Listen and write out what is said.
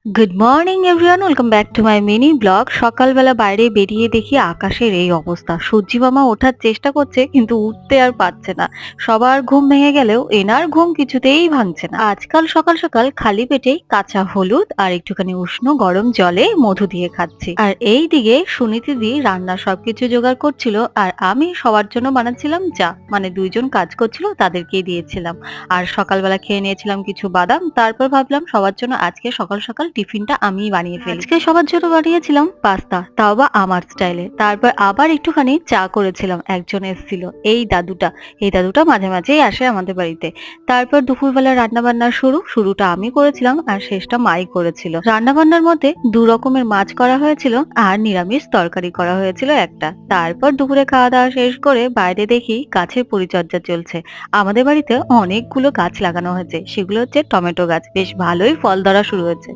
Good morning everyone, welcome back to my mini blog. সকালবেলা বাইরে বেরিয়ে দেখি আকাশের এই অবস্থা। সূর্যি মামা ওঠার চেষ্টা করছে কিন্তু উঠতে আর পারছে না। সবার ঘুম ভেঙে গেলেও এনার ঘুম কিছুতেই ভাঙছে না। আজকাল সকাল সকাল খালি পেটেই কাঁচা হলুদ আর একটুখানি উষ্ণ গরম জলে মধু দিয়ে খাচ্ছি। আর এই দিকে সুনীতি দি রান্নার সবকিছু জোগাড় করছিল আর আমি সবার জন্য বানাচ্ছিলাম চা। মানে দুইজন কাজ করছিল, তাদেরকেই দিয়েছিলাম। আর সকালবেলা খেয়ে নিয়েছিলাম কিছু বাদাম। তারপর ভাবলাম সবার জন্য আজকে সকাল সকাল টিফিনটা আমিই বানিয়ে ফেলি। আজকে সবার জন্য বানিয়েছিলাম পাস্তা, তাও বা আমার স্টাইলে। তারপর আবার একটুখানি চা করেছিলাম। একজন এসেছিল, এই দাদুটা মাঝে মাঝেই আসে আমাদের বাড়িতে। তারপর দুপুরবেলা রান্না বান্নার শুরুটা আমি করেছিলাম আর শেষটা মাই করেছিল। রান্না বান্নার মধ্যে দু রকমের মাছ করা হয়েছিল আর নিরামিষ তরকারি করা হয়েছিল একটা। তারপর দুপুরে খাওয়া দাওয়া শেষ করে বাইরে দেখি গাছের পরিচর্যা চলছে। আমাদের বাড়িতে অনেকগুলো গাছ লাগানো হয়েছে, সেগুলো হচ্ছে টমেটো গাছ। বেশ ভালোই ফল ধরা শুরু হয়েছে।